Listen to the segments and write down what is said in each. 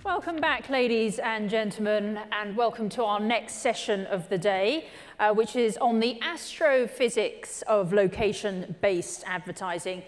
Welcome back, ladies and gentlemen, and welcome to our next session of the day, which is on the astrophysics of location-based advertising,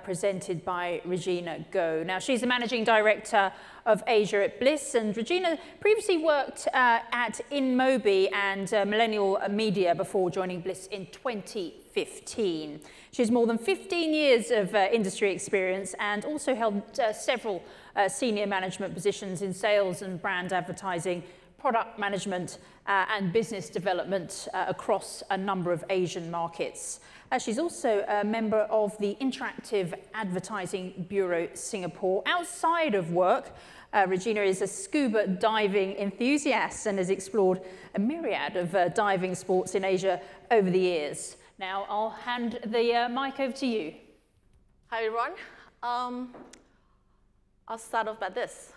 presented by Regina Go. Now, she's the Managing Director of Asia at Bliss, and Regina previously worked at InMobi and Millennial Media before joining Bliss in 2015. She has more than 15 years of industry experience and also held several senior management positions in sales and brand advertising, product management and business development across a number of Asian markets. She's also a member of the Interactive Advertising Bureau Singapore. Outside of work, Regina is a scuba diving enthusiast and has explored a myriad of diving sports in Asia over the years. Now I'll hand the mic over to you. Hi everyone. I'll start off by this.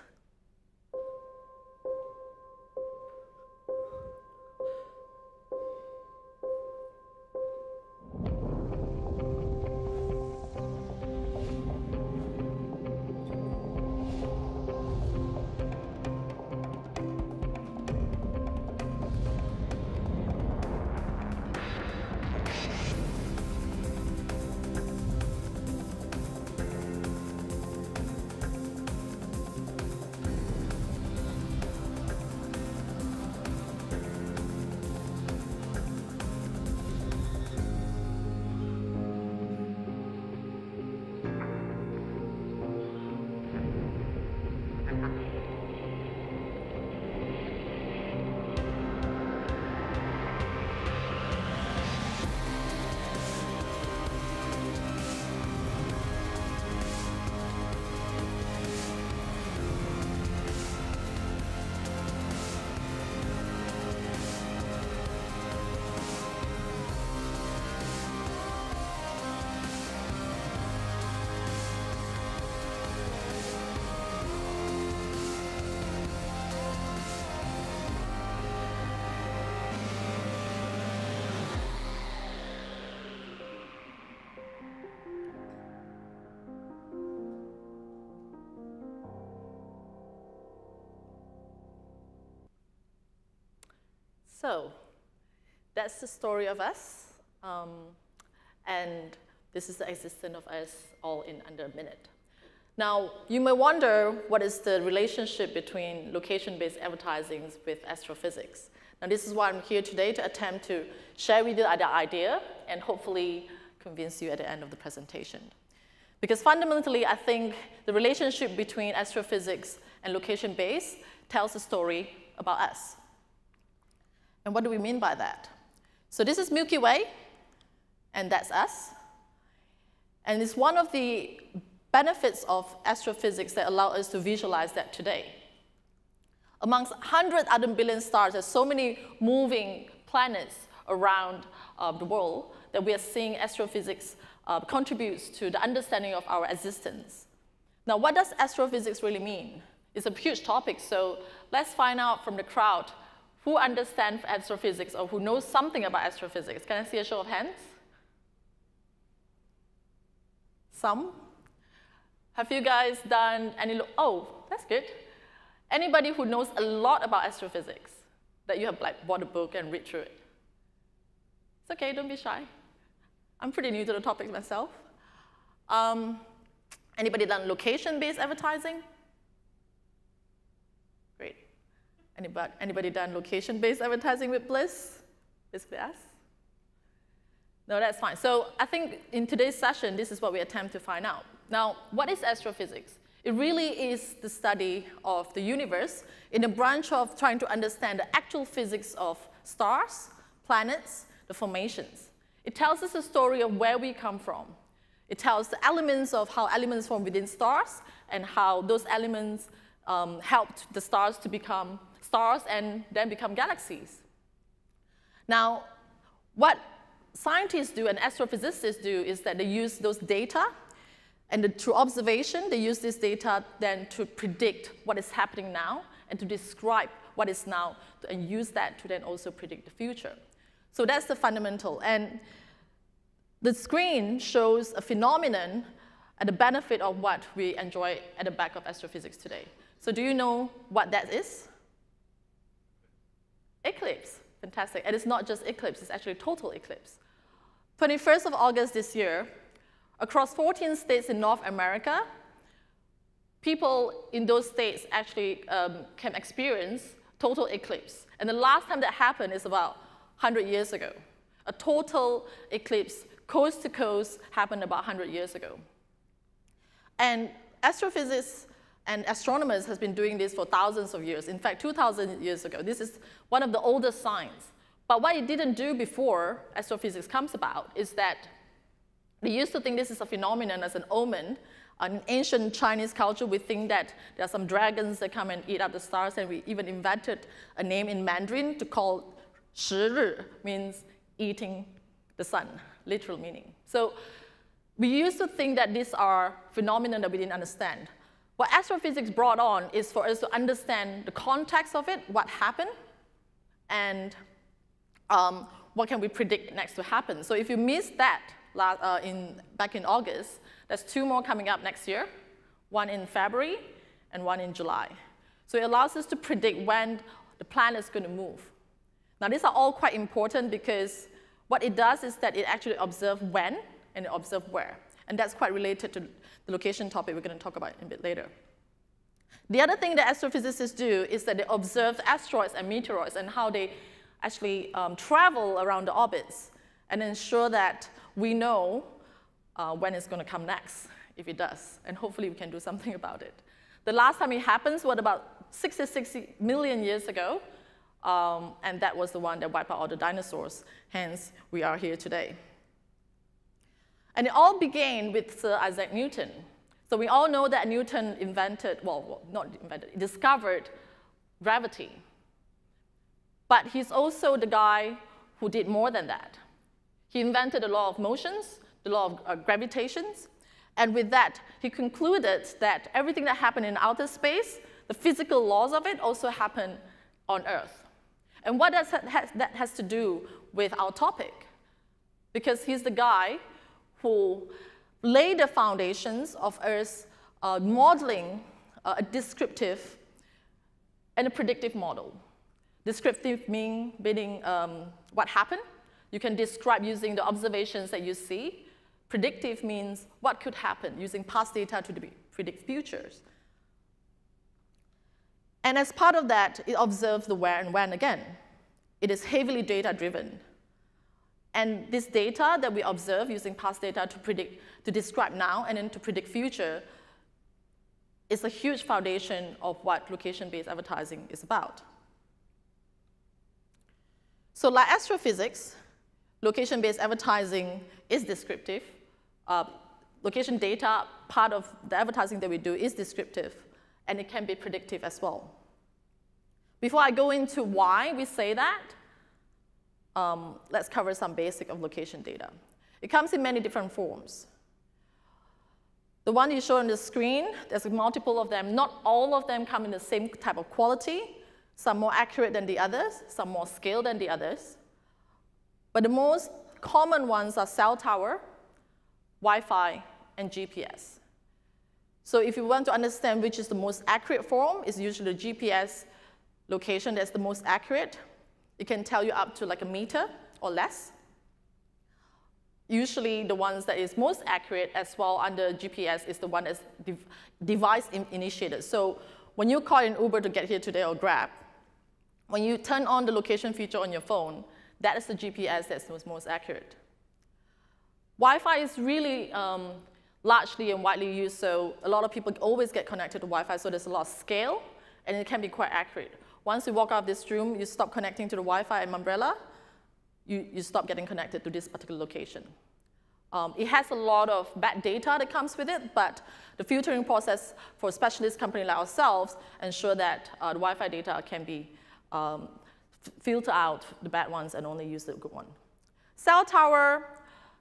So that's the story of us, and this is the existence of us all in under a minute. Now, you may wonder what is the relationship between location-based advertising with astrophysics. Now, this is why I'm here today to attempt to share with you the idea and hopefully convince you at the end of the presentation. Because fundamentally, I think the relationship between astrophysics and location-based tells a story about us. And what do we mean by that? So this is Milky Way, and that's us. And it's one of the benefits of astrophysics that allow us to visualize that today. Amongst 100 other billion stars, there's so many moving planets around the world that we are seeing astrophysics contributes to the understanding of our existence. Now, what does astrophysics really mean? It's a huge topic, so let's find out from the crowd who understands astrophysics or who knows something about astrophysics. Can I see a show of hands? Some? Have you guys done any, oh, that's good. Anybody who knows a lot about astrophysics, that you have like bought a book and read through it? It's okay, don't be shy. I'm pretty new to the topic myself. Anybody done location-based advertising? Great. Anybody done location-based advertising with Bliss? Basically us? No, that's fine. So I think in today's session, this is what we attempt to find out. Now, what is astrophysics? It really is the study of the universe in a branch of trying to understand the actual physics of stars, planets, the formations. It tells us a story of where we come from. It tells the elements of how elements form within stars and how those elements helped the stars to become stars and then become galaxies. Now, what scientists do and astrophysicists do is that they use those data, and through observation, they use this data then to predict what is happening now and to describe what is now, and use that to then also predict the future. So that's the fundamental. And the screen shows a phenomenon and the benefit of what we enjoy at the back of astrophysics today. So do you know what that is? Eclipse. Fantastic. And it's not just eclipse, it's actually total eclipse. 21st of August this year, across 14 states in North America, people in those states actually can experience total eclipse. And the last time that happened is about 100 years ago. A total eclipse, coast to coast, happened about 100 years ago. And astrophysics and astronomers has been doing this for thousands of years. In fact, 2,000 years ago. This is one of the oldest signs. But what it didn't do before astrophysics comes about is that they used to think this is a phenomenon as an omen. In ancient Chinese culture, we think that there are some dragons that come and eat up the stars, and we even invented a name in Mandarin to call 时日, means eating the sun, literal meaning. So we used to think that these are phenomena that we didn't understand. What astrophysics brought on is for us to understand the context of it, what happened, and what can we predict next to happen. So if you missed that back in August, there's 2 more coming up next year, one in February and one in July. So it allows us to predict when the planet is going to move. Now, these are all quite important because what it does is that it actually observes when and it observes where. And that's quite related to the location topic we're going to talk about a bit later. The other thing that astrophysicists do is that they observe asteroids and meteoroids and how they actually travel around the orbits and ensure that we know when it's going to come next, if it does. And hopefully we can do something about it. The last time it happened was about 60 million years ago. And that was the one that wiped out all the dinosaurs. Hence, we are here today. And it all began with Sir Isaac Newton. So we all know that Newton discovered gravity. But he's also the guy who did more than that. He invented the law of motions, the law of gravitations. And with that, he concluded that everything that happened in outer space, the physical laws of it also happen on Earth. And what that has to do with our topic? Because he's the guy who laid the foundations of Earth's modeling a descriptive and a predictive model. Descriptive meaning what happened. You can describe using the observations that you see. Predictive means what could happen using past data to predict futures. And as part of that, it observes the where and when again. It is heavily data-driven. And this data that we observe using past data to describe now and then to predict future is a huge foundation of what location-based advertising is about. So like astrophysics, location-based advertising is descriptive. Location data, part of the advertising that we do, is descriptive, and it can be predictive as well. Before I go into why we say that, let's cover some basic of location data. It comes in many different forms. The one you show on the screen, there's multiple of them. Not all of them come in the same type of quality. Some more accurate than the others, some more scaled than the others. But the most common ones are cell tower, Wi-Fi, and GPS. So if you want to understand which is the most accurate form, it's usually the GPS location that's the most accurate. It can tell you up to like a meter or less. Usually the ones that is most accurate as well under GPS is the one that's device initiated. So when you call an Uber to get here today or Grab, when you turn on the location feature on your phone, that is the GPS that's most accurate. Wi-Fi is really largely and widely used, so a lot of people always get connected to Wi-Fi, so there's a lot of scale, and it can be quite accurate. Once you walk out of this room, you stop connecting to the Wi-Fi and umbrella, you stop getting connected to this particular location. It has a lot of bad data that comes with it, but the filtering process for a specialist company like ourselves ensure that the Wi-Fi data can be filter out the bad ones and only use the good one. Cell tower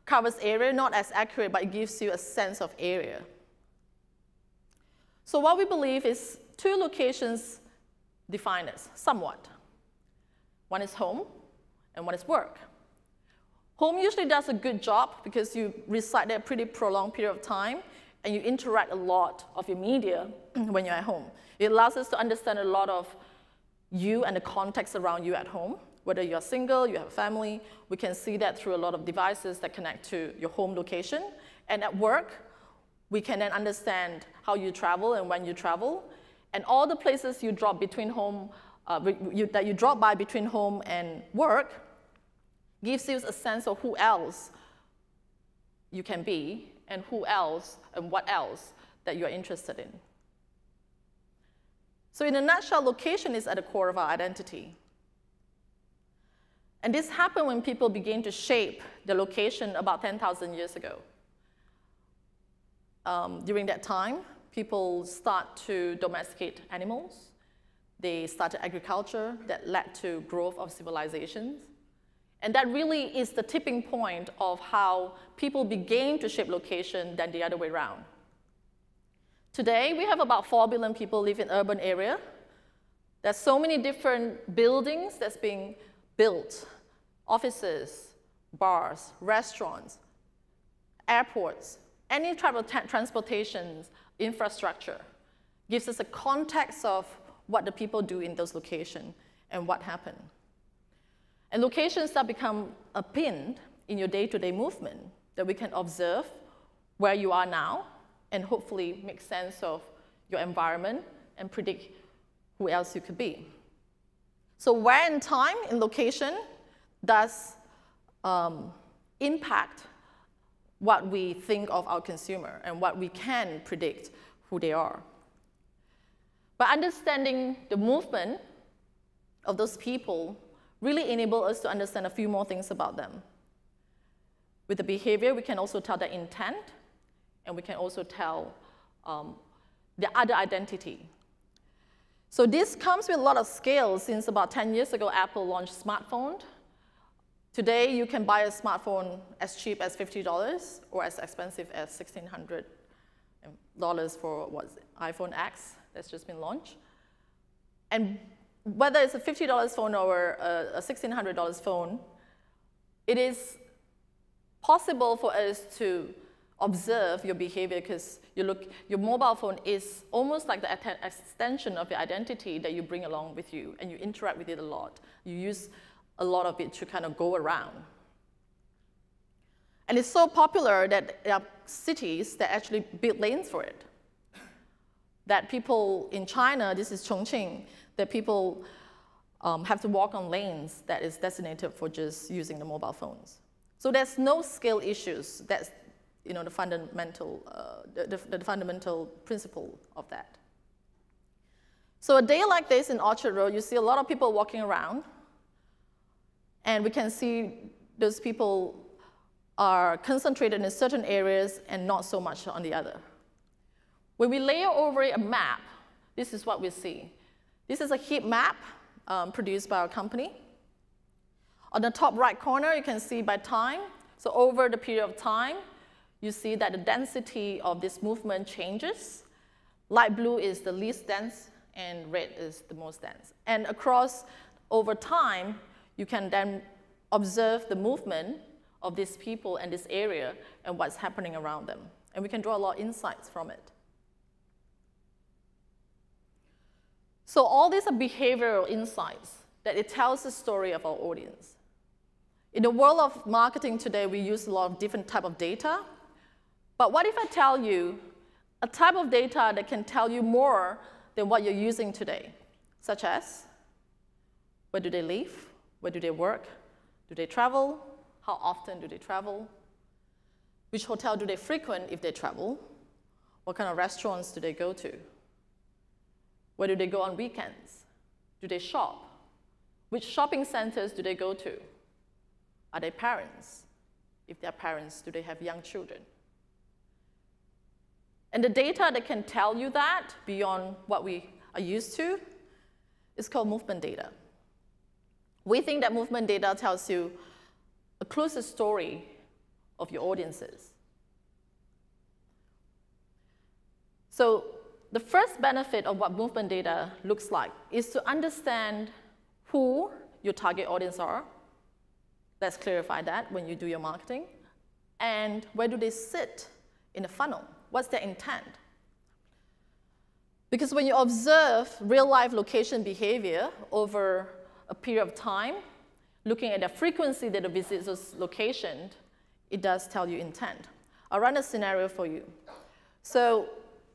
covers area, not as accurate, but it gives you a sense of area. So what we believe is 2 locations define us somewhat. One is home, and one is work. Home usually does a good job because you reside there a pretty prolonged period of time, and you interact a lot of your media when you're at home. It allows us to understand a lot of you and the context around you at home. Whether you're single, you have a family, we can see that through a lot of devices that connect to your home location. And at work, we can then understand how you travel and when you travel. And all the places you drop between home, that you drop by between home and work gives you a sense of who else you can be and who else and what else that you're interested in. So in a nutshell, location is at the core of our identity. And this happened when people began to shape the location about 10,000 years ago. During that time, people start to domesticate animals. They started agriculture that led to growth of civilizations. And that really is the tipping point of how people began to shape location than the other way around. Today, we have about 4 billion people live in urban area. There's so many different buildings that's being built. Offices, bars, restaurants, airports, any type of transportation infrastructure gives us a context of what the people do in those locations and what happened. And locations that become a pin in your day-to-day movement that we can observe where you are now and hopefully make sense of your environment and predict who else you could be. So where in time, in location, does impact what we think of our consumer and what we can predict who they are. By understanding the movement of those people really enable us to understand a few more things about them. With the behavior, we can also tell their intent, and we can also tell their other identity. So this comes with a lot of scale. Since about 10 years ago, Apple launched smartphone. Today, you can buy a smartphone as cheap as $50 or as expensive as $1,600 for iPhone X that's just been launched. And whether it's a $50 phone or a $1,600 phone, it is possible for us to observe your behavior because your mobile phone is almost like the extension of your identity that you bring along with you, and you interact with it a lot. You use a lot of it to kind of go around. And it's so popular that there are cities that actually build lanes for it. That people in China, this is Chongqing, that people have to walk on lanes that is designated for just using the mobile phones. So there's no scale issues. That's the fundamental principle of that. So a day like this in Orchard Road, you see a lot of people walking around. And we can see those people are concentrated in certain areas and not so much on the other. When we layer over a map, this is what we see. This is a heat map produced by our company. On the top right corner, you can see by time. So over the period of time, you see that the density of this movement changes. Light blue is the least dense, and red is the most dense. And across, over time, you can then observe the movement of these people and this area and what's happening around them. And we can draw a lot of insights from it. So all these are behavioral insights that it tells the story of our audience. In the world of marketing today, we use a lot of different type of data. But what if I tell you a type of data that can tell you more than what you're using today, such as where do they live? Where do they work? Do they travel? How often do they travel? Which hotel do they frequent if they travel? What kind of restaurants do they go to? Where do they go on weekends? Do they shop? Which shopping centers do they go to? Are they parents? If they're parents, do they have young children? And the data that can tell you that beyond what we are used to is called movement data. We think that movement data tells you a closer story of your audiences. So the first benefit of what movement data looks like is to understand who your target audience are. Let's clarify that when you do your marketing. And where do they sit in the funnel? What's their intent? Because when you observe real-life location behavior over a period of time, looking at the frequency that the visitor's location, it does tell you intent. I'll run a scenario for you. So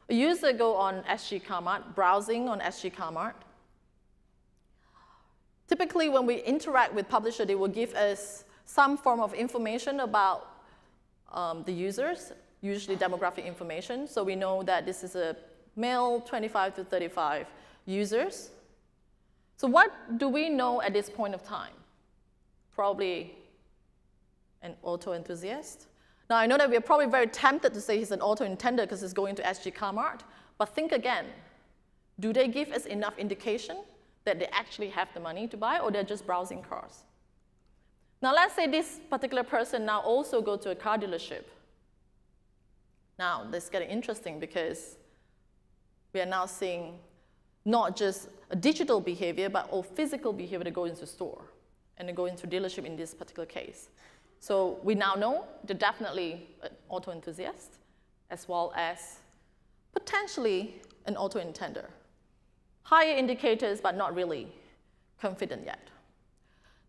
a user go on SG Carmart, browsing on SG Carmart. Typically, when we interact with publisher, they will give us some form of information about the users, usually demographic information. So we know that this is a male 25 to 35 users. So what do we know at this point of time? Probably an auto enthusiast. Now, I know that we're probably very tempted to say he's an auto intender because he's going to SG Carmart, but think again. Do they give us enough indication that they actually have the money to buy, or they're just browsing cars? Now, let's say this particular person now also go to a car dealership. Now, this is getting interesting because we are now seeing not just a digital behavior, but all physical behavior that go into store and they go into dealership in this particular case. So we now know they're definitely an auto enthusiast, as well as potentially an auto intender. Higher indicators, but not really confident yet.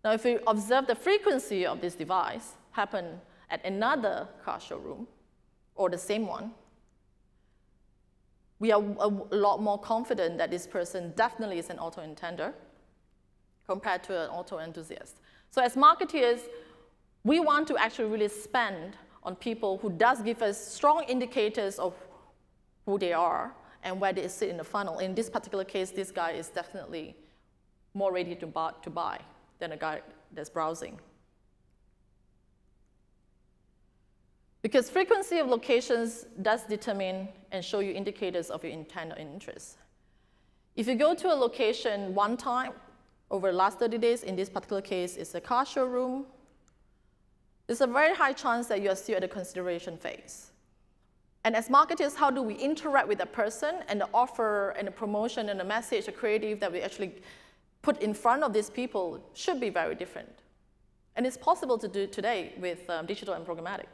Now, if we observe the frequency of this device happen at another car showroom, or the same one, we are a lot more confident that this person definitely is an auto intender compared to an auto enthusiast. So as marketeers, we want to actually really spend on people who does give us strong indicators of who they are and where they sit in the funnel. In this particular case, this guy is definitely more ready to buy than a guy that's browsing. Because frequency of locations does determine and show you indicators of your intent or interest. If you go to a location one time over the last 30 days, in this particular case, it's a car showroom, there's a very high chance that you are still at the consideration phase. And as marketers, how do we interact with a person, and the offer and the promotion and the message, the creative that we actually put in front of these people should be very different. And it's possible to do today with digital and programmatic.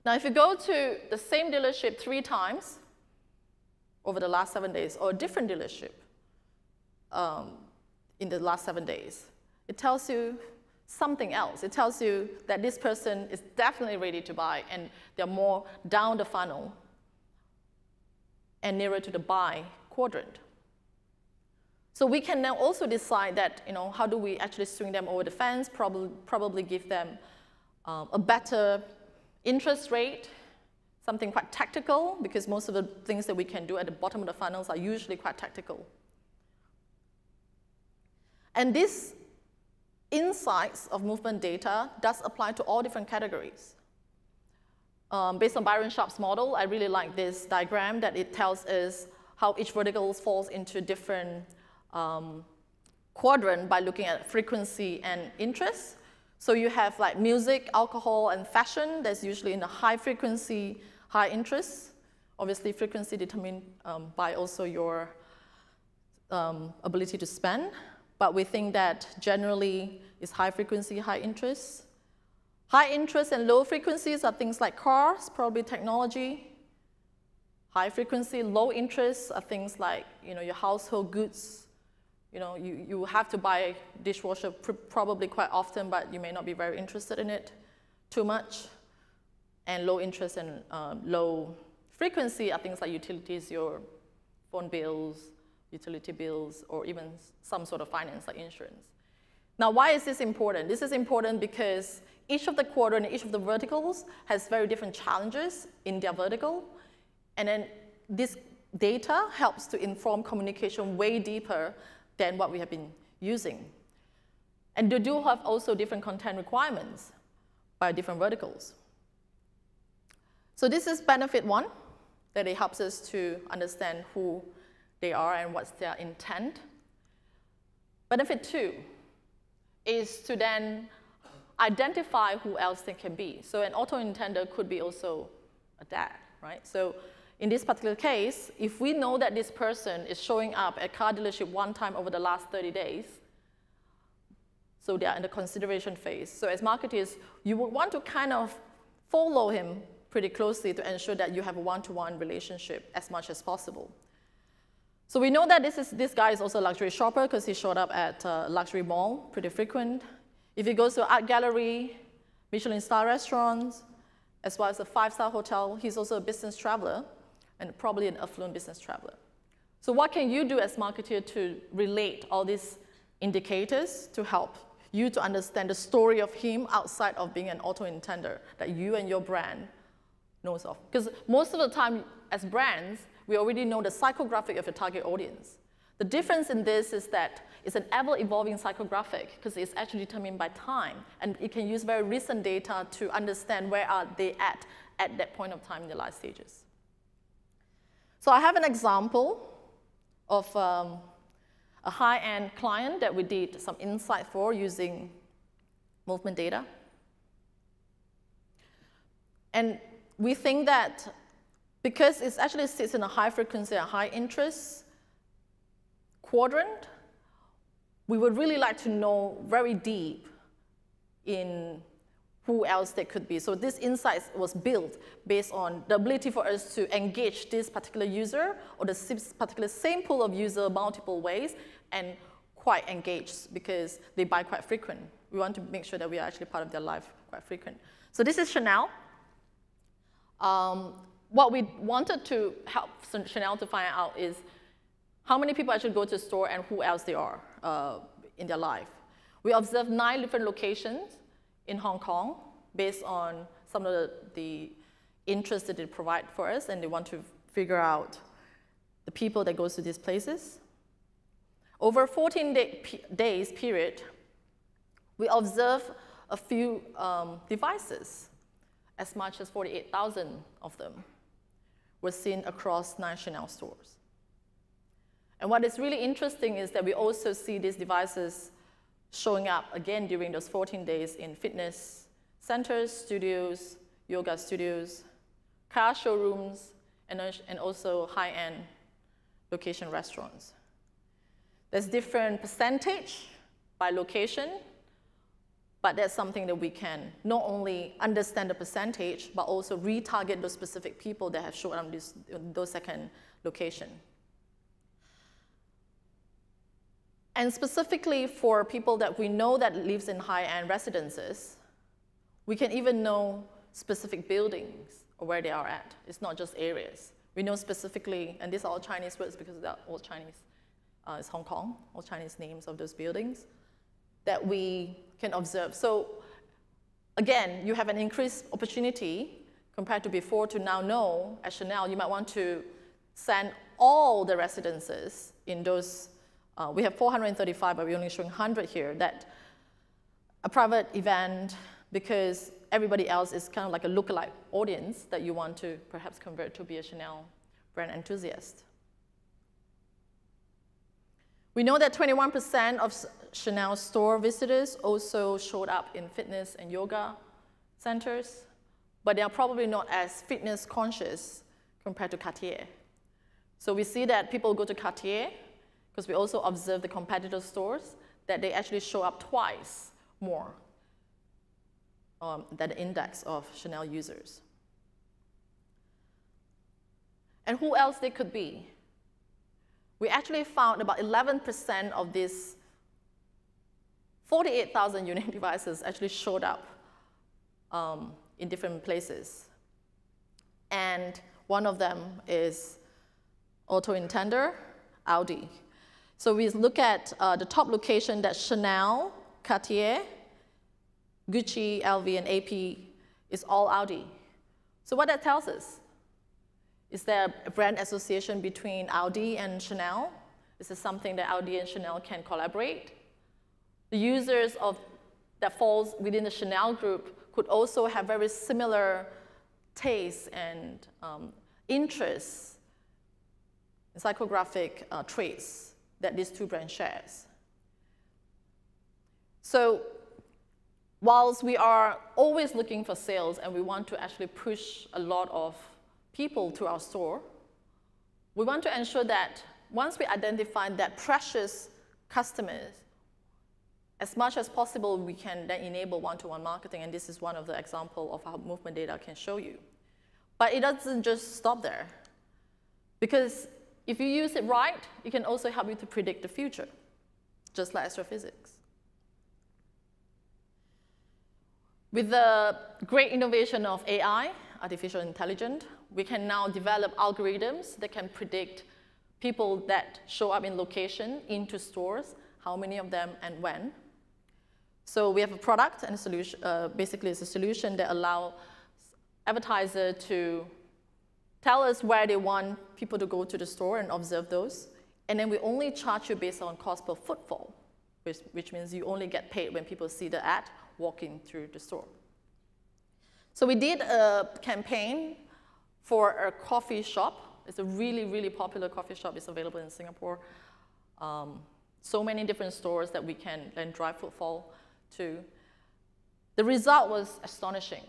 Now, if you go to the same dealership 3 times over the last 7 days, or a different dealership in the last 7 days, it tells you something else. It tells you that this person is definitely ready to buy, and they're more down the funnel and nearer to the buy quadrant. So we can now also decide that, how do we actually swing them over the fence, probably give them a better interest rate, something quite tactical, because most of the things that we can do at the bottom of the funnels are usually quite tactical. And this insights of movement data does apply to all different categories. Based on Byron Sharp's model, I really like this diagram that it tells us how each vertical falls into different quadrant by looking at frequency and interest. So you have like music, alcohol, and fashion. That's usually in the high frequency, high interest. Obviously, frequency determined by also your ability to spend. But we think that generally is high frequency, high interest. High interest and low frequencies are things like cars, probably technology. High frequency, low interest are things like your household goods. You have to buy a dishwasher probably quite often, but you may not be very interested in it too much. And low interest and low frequency are things like utilities, your phone bills, utility bills, or even some sort of finance like insurance. Now, why is this important? This is important because each of the quadrant, each of the verticals has very different challenges in their vertical. And then this data helps to inform communication way deeper than what we have been using. And they do have also different content requirements by different verticals. So this is benefit 1, that it helps us to understand who they are and what's their intent. Benefit 2 is to then identify who else they can be. So an auto intender could be also a dad, right? So in this particular case, if we know that this person is showing up at car dealership 1 time over the last 30 days, so they are in the consideration phase. So as marketers, you would want to kind of follow him pretty closely to ensure that you have a one-to-one relationship as much as possible. So we know that this guy is also a luxury shopper because he showed up at a luxury mall, pretty frequent. If he goes to an art gallery, Michelin star restaurants, as well as a 5-star hotel, he's also a business traveler and probably an affluent business traveler. So what can you do as marketer to relate all these indicators to help you to understand the story of him outside of being an auto intender that you and your brand knows of? Because most of the time as brands, we already know the psychographic of your target audience. The difference in this is that it's an ever-evolving psychographic because it's actually determined by time, and it can use very recent data to understand where are they at that point of time in their life stages. So I have an example of a high-end client that we did some insight for using movement data. And we think that because it actually sits in a high frequency and high interest quadrant, we would really like to know very deep in who else they could be. So this insight was built based on the ability for us to engage this particular user or the particular same pool of user multiple ways and quite engaged because they buy quite frequent. We want to make sure that we are actually part of their life quite frequent. So this is Chanel. What we wanted to help Chanel to find out is how many people actually go to the store and who else they are in their life. We observed 9 different locations in Hong Kong based on some of the interests that they provide for us, and they want to figure out the people that goes to these places. Over a 14 days period, we observed a few devices. As much as 48,000 of them were seen across 9 Chanel stores. And what is really interesting is that we also see these devices showing up again during those 14 days in fitness centers, studios, yoga studios, car showrooms, and also high-end location restaurants. There's different percentage by location, but that's something that we can not only understand the percentage, but also retarget those specific people that have shown up in those second location. And specifically for people that we know that lives in high-end residences, we can even know specific buildings or where they are at. It's not just areas. We know specifically, and these are all Chinese words because they're all Chinese. It's Hong Kong, all Chinese names of those buildings that we can observe. So again, you have an increased opportunity compared to before to now know, at Chanel, you might want to send all the residences in those. We have 435, but we're only showing 100 here, that a private event, because everybody else is kind of like a lookalike audience that you want to perhaps convert to be a Chanel brand enthusiast. We know that 21% of Chanel store visitors also showed up in fitness and yoga centers, but they are probably not as fitness conscious compared to Cartier. So we see that people go to Cartier, because we also observe the competitor stores, that they actually show up twice more than the index of Chanel users. And who else they could be? We actually found about 11% of these 48,000 unique devices actually showed up in different places. And one of them is auto intender, Audi. So we look at the top location that Chanel, Cartier, Gucci, LV, and AP is all Audi. So what that tells us? Is there a brand association between Audi and Chanel? Is this something that Audi and Chanel can collaborate? The users that falls within the Chanel group could also have very similar tastes and interests, psychographic traits that these two brands shares. So whilst we are always looking for sales and we want to actually push a lot of people to our store, we want to ensure that once we identify that precious customers, as much as possible, we can then enable one-to-one marketing, and this is one of the examples of how movement data can show you. But it doesn't just stop there. Because if you use it right, it can also help you to predict the future, just like astrophysics. With the great innovation of AI, artificial intelligence, we can now develop algorithms that can predict people that show up in location into stores, how many of them and when. So we have a product and a solution, basically it's a solution that allows advertisers to tell us where they want people to go to the store and observe those. And then we only charge you based on cost per footfall, which means you only get paid when people see the ad walking through the store. So we did a campaign for a coffee shop. It's a really, really popular coffee shop. It's available in Singapore. So many different stores that we can then drive footfall to. The result was astonishing.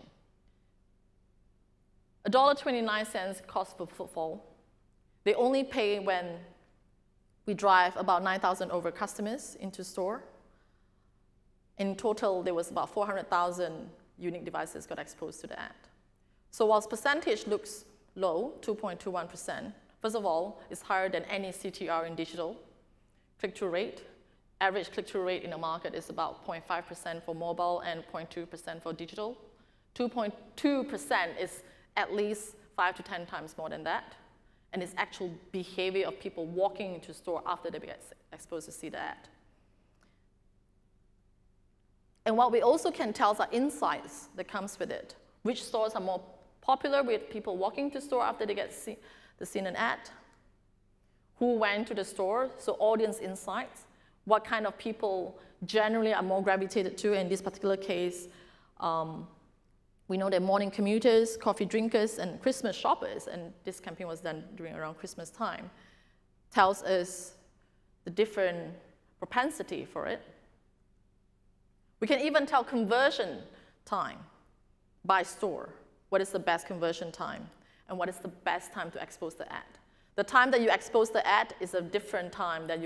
$1.29 cost per footfall. They only pay when we drive about 9,000 over customers into store. In total, there was about 400,000 unique devices got exposed to the ad. So whilst percentage looks low, 2.21%, first of all, it's higher than any CTR in digital. Click-through rate, average click-through rate in the market is about 0.5% for mobile and 0.2% for digital. 2.2% is at least 5 to 10 times more than that. And it's actual behavior of people walking into store after they get exposed to see the ad. And what we also can tell are insights that comes with it. Which stores are more popular with people walking to store after they get seen an ad? Who went to the store? So audience insights. What kind of people generally are more gravitated to? In this particular case, we know that morning commuters, coffee drinkers, and Christmas shoppers, and this campaign was done during around Christmas time, tells us the different propensity for it. We can even tell conversion time by store. What is the best conversion time? And what is the best time to expose the ad? The time that you expose the ad is a different time that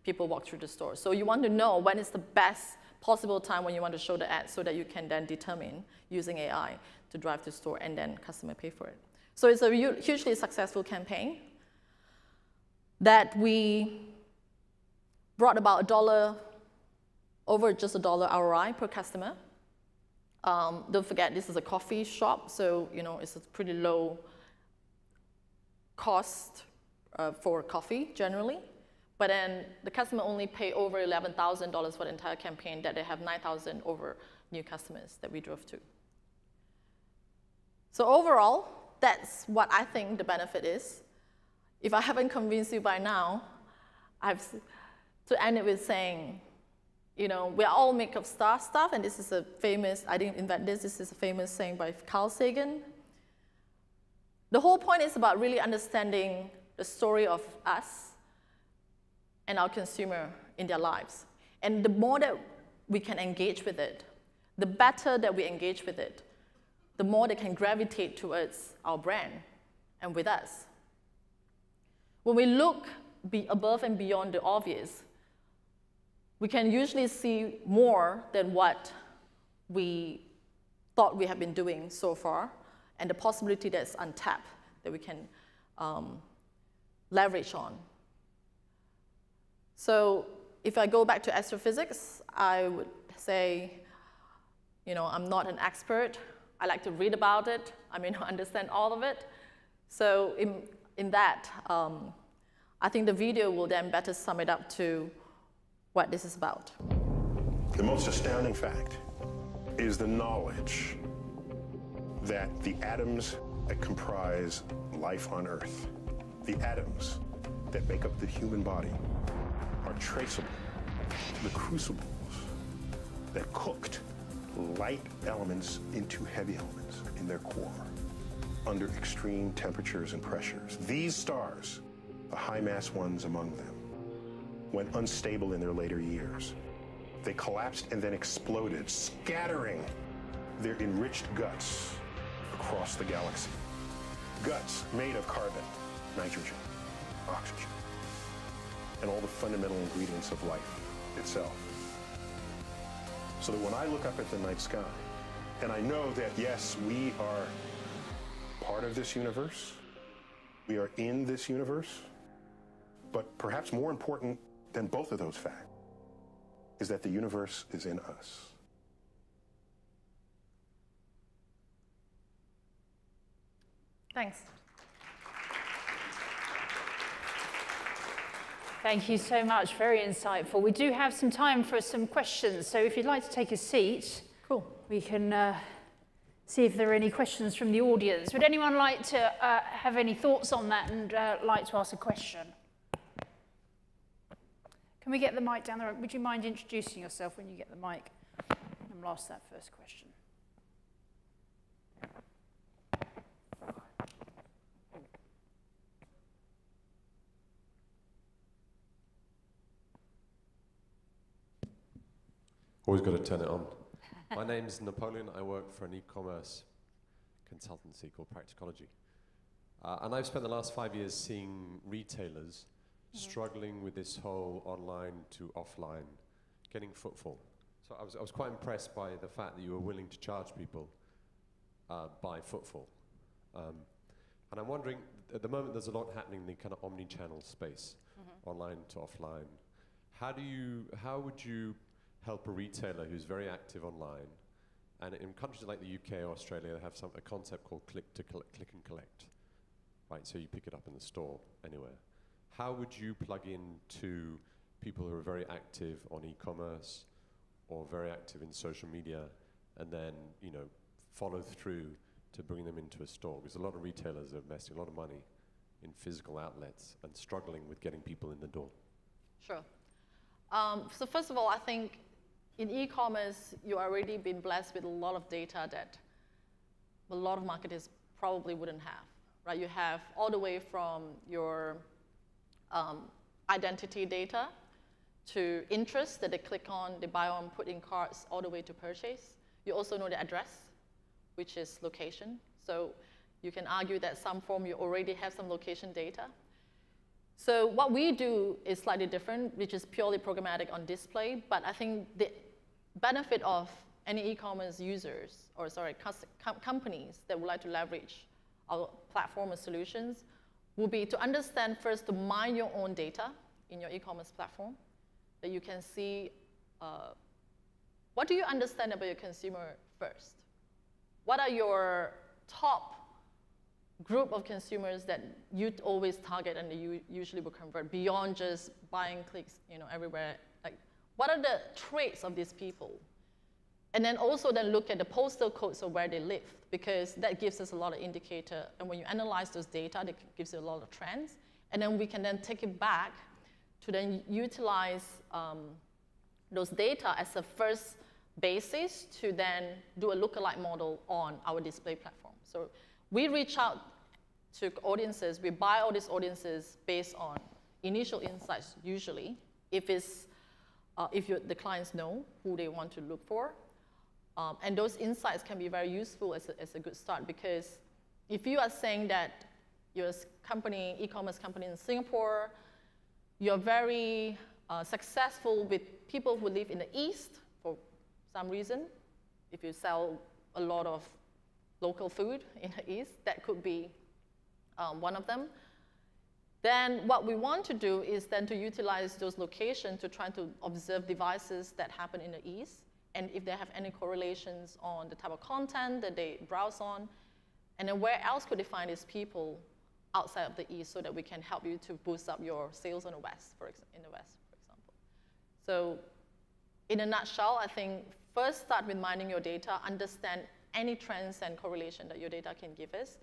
people walk through the store. So you want to know when is the best possible time when you want to show the ad so that you can then determine using AI to drive to the store and then customer pay for it. So it's a hugely successful campaign that we brought about over just $1 ROI per customer. Don't forget, this is a coffee shop, so it's a pretty low cost for coffee generally. But then the customer only pay over $11,000 for the entire campaign that they have 9,000 over new customers that we drove to. So overall, that's what I think the benefit is. If I haven't convinced you by now, I have to end it with saying, we're all made of star stuff, and this is a famous, I didn't invent this, this is a famous saying by Carl Sagan. The whole point is about really understanding the story of us and our consumer in their lives. And the more that we can engage with it, the better that we engage with it, the more they can gravitate towards our brand and with us. When we look above and beyond the obvious, we can usually see more than what we thought we have been doing so far, and the possibility that's untapped that we can leverage on. So if I go back to astrophysics, I would say, I'm not an expert. I like to read about it. I may not understand all of it. So in that, I think the video will then better sum it up to what this is about. The most astounding fact is the knowledge that the atoms that comprise life on Earth, the atoms that make up the human body, are traceable to the crucibles that cooked light elements into heavy elements in their core under extreme temperatures and pressures. These stars, the high-mass ones among them, went unstable in their later years. They collapsed and then exploded, scattering their enriched guts across the galaxy. Guts made of carbon, nitrogen, oxygen, and all the fundamental ingredients of life itself. So that when I look up at the night sky, and I know that, yes, we are part of this universe. We are in this universe. But perhaps more important than both of those facts is that the universe is in us. Thanks. Thank you so much, very insightful. We do have some time for some questions, so if you'd like to take a seat, Cool. we can see if there are any questions from the audience. Would anyone like to have any thoughts on that and like to ask a question? Can we get the mic down there? Would you mind introducing yourself when you get the mic? And we'll ask that first question. Always got to turn it on. My name's Napoleon. I work for an e-commerce consultancy called Practicology. And I've spent the last 5 years seeing retailers struggling with this whole online to offline, getting footfall. So I was quite impressed by the fact that you were willing to charge people by footfall. And I'm wondering, at the moment there's a lot happening in the kind of omni-channel space, online to offline. How would you help a retailer who's very active online, and in countries like the UK or Australia, they have a concept called click and collect, right? So you pick it up in the store anywhere. How would you plug into people who are very active on e-commerce or very active in social media, and then follow through to bring them into a store? Because a lot of retailers are investing a lot of money in physical outlets and struggling with getting people in the door. Sure. So first of all, I think in e-commerce, you've already been blessed with a lot of data that a lot of marketers probably wouldn't have, right? You have all the way from your identity data to interest that they click on, they buy on, put in carts, all the way to purchase. You also know the address, which is location. So you can argue that some form you already have some location data. So what we do is slightly different, which is purely programmatic on display. But I think the benefit of any e-commerce users, or sorry, companies that would like to leverage our platform or solutions, will be to understand first to mine your own data in your e-commerce platform, that you can see what do you understand about your consumer first? What are your top group of consumers that you always target and you usually will convert beyond just buying clicks, everywhere? Like, what are the traits of these people? And then also then look at the postal codes of where they live, because that gives us a lot of indicator. And when you analyze those data, that gives you a lot of trends. And then we can then take it back to then utilize those data as a first basis to then do a lookalike model on our display platform. So we reach out to audiences. We buy all these audiences based on initial insights, usually, if the clients know who they want to look for. And those insights can be very useful as a good start, because if you are saying that you're a company, e-commerce company in Singapore, you're very successful with people who live in the East for some reason. If you sell a lot of local food in the East, that could be one of them. Then what we want to do is then to utilize those locations to try to observe devices that happen in the East, and if they have any correlations on the type of content that they browse on, and then where else could they find these people outside of the East, so that we can help you to boost up your sales in the West, for example. So in a nutshell, I think first start with mining your data, understand any trends and correlation that your data can give us,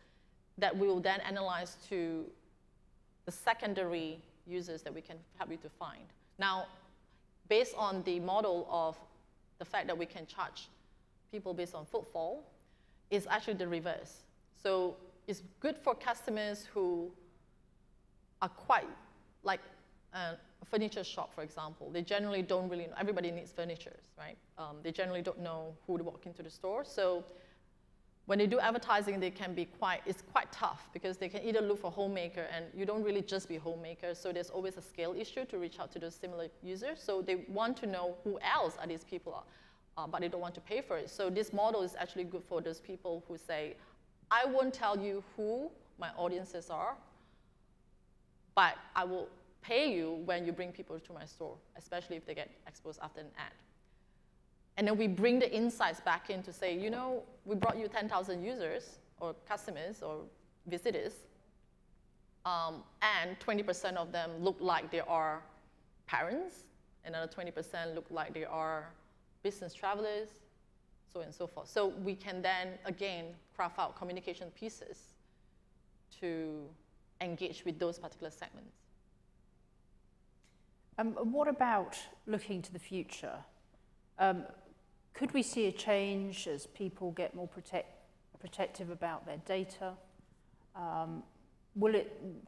that we will then analyze to the secondary users that we can help you to find. Now, based on the model of the fact that we can charge people based on footfall, is actually the reverse. So it's good for customers who are quite like a furniture shop, for example. They generally don't really know. Everybody needs furniture, right? They generally don't know who to walk into the store. So when they do advertising, it's quite tough, because they can either look for homemaker, and you don't really just be homemaker, so there's always a scale issue to reach out to those similar users. So they want to know who else are these people, but they don't want to pay for it. So this model is actually good for those people who say, I won't tell you who my audiences are, but I will pay you when you bring people to my store, especially if they get exposed after an ad. And then we bring the insights back in to say, you know, we brought you 10,000 users or customers or visitors, and 20% of them look like they are parents, another 20% look like they are business travelers, so on and so forth. So we can then, again, craft out communication pieces to engage with those particular segments. What about looking to the future? Could we see a change as people get more protective about their data?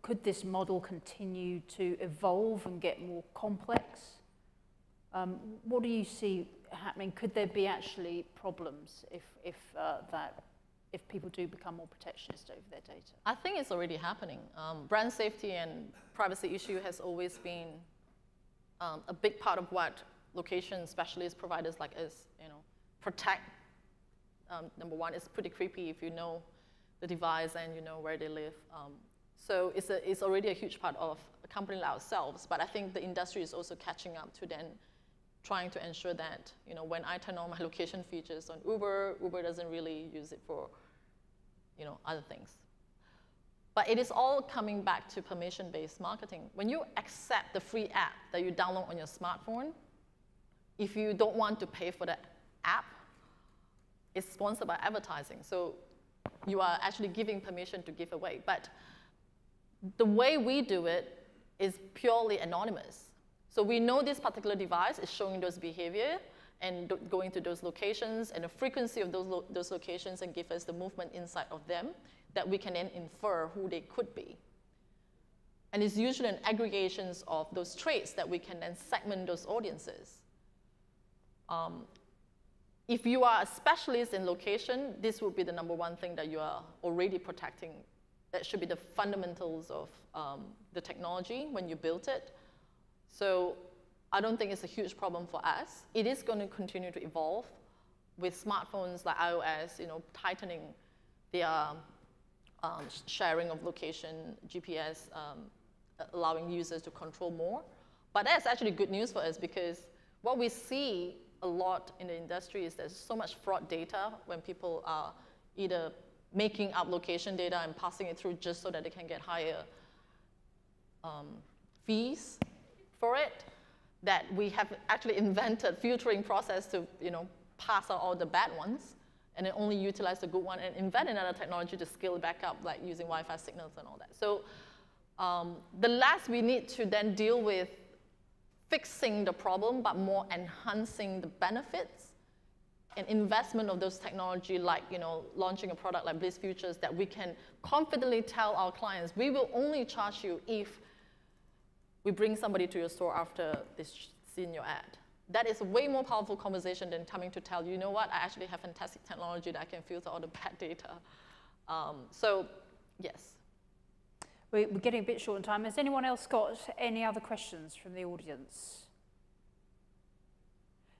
Could this model continue to evolve and get more complex? What do you see happening? Could there be actually problems if people do become more protectionist over their data? I think it's already happening. Brand safety and privacy issue has always been a big part of what location specialist providers like us, protect. Number one, it's pretty creepy if you know the device and you know where they live. So it's already a huge part of a company like ourselves, but I think the industry is also catching up to then trying to ensure that, when I turn on my location features on Uber doesn't really use it for, other things. But it is all coming back to permission-based marketing. When you accept the free app that you download on your smartphone, if you don't want to pay for the app, it's sponsored by advertising. So you are actually giving permission to give away. But the way we do it is purely anonymous. So we know this particular device is showing those behavior and going to those locations and the frequency of those locations and give us the movement inside of them that we can then infer who they could be. And it's usually an aggregations of those traits that we can then segment those audiences. If you are a specialist in location, this would be the number one thing that you are already protecting. That should be the fundamentals of the technology when you built it. So I don't think it's a huge problem for us. It is going to continue to evolve with smartphones like iOS, tightening their sharing of location, GPS, allowing users to control more. But that's actually good news for us because what we see a lot in the industry is there's so much fraud data when people are either making up location data and passing it through just so that they can get higher fees for it, that we have actually invented filtering process to pass out all the bad ones and then only utilize the good one and invent another technology to scale it back up, like using Wi-Fi signals and all that. So the less we need to then deal with fixing the problem, but more enhancing the benefits and investment of those technology, like launching a product like Bliss Futures that we can confidently tell our clients, we will only charge you if we bring somebody to your store after they've seen your ad. That is a way more powerful conversation than coming to tell you know what, I actually have fantastic technology that I can filter all the bad data. So, yes. We're getting a bit short on time. Has anyone else got any other questions from the audience?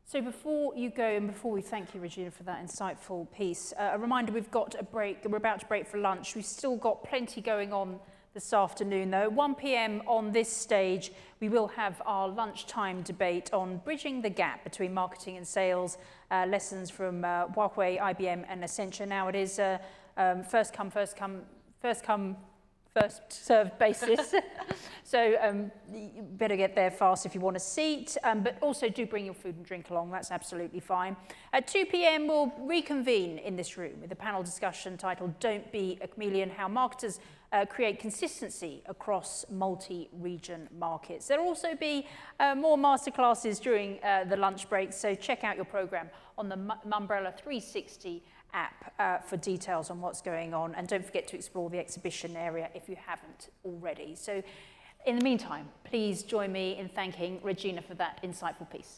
So before you go, and before we thank you, Regina, for that insightful piece, a reminder, we've got a break. We're about to break for lunch. We've still got plenty going on this afternoon, though. 1 p.m. on this stage, we will have our lunchtime debate on bridging the gap between marketing and sales, lessons from Huawei, IBM, and Accenture. Now it is first come, first served basis. So you better get there fast if you want a seat, but also do bring your food and drink along, that's absolutely fine. At 2 p.m. we'll reconvene in this room with a panel discussion titled Don't Be a Chameleon, How Marketers Create Consistency Across Multi-Region Markets. There'll also be more masterclasses during the lunch break, so check out your program on the Mumbrella 360 app for details on what's going on, and don't forget to explore the exhibition area if you haven't already. So in the meantime, please join me in thanking Regina for that insightful piece.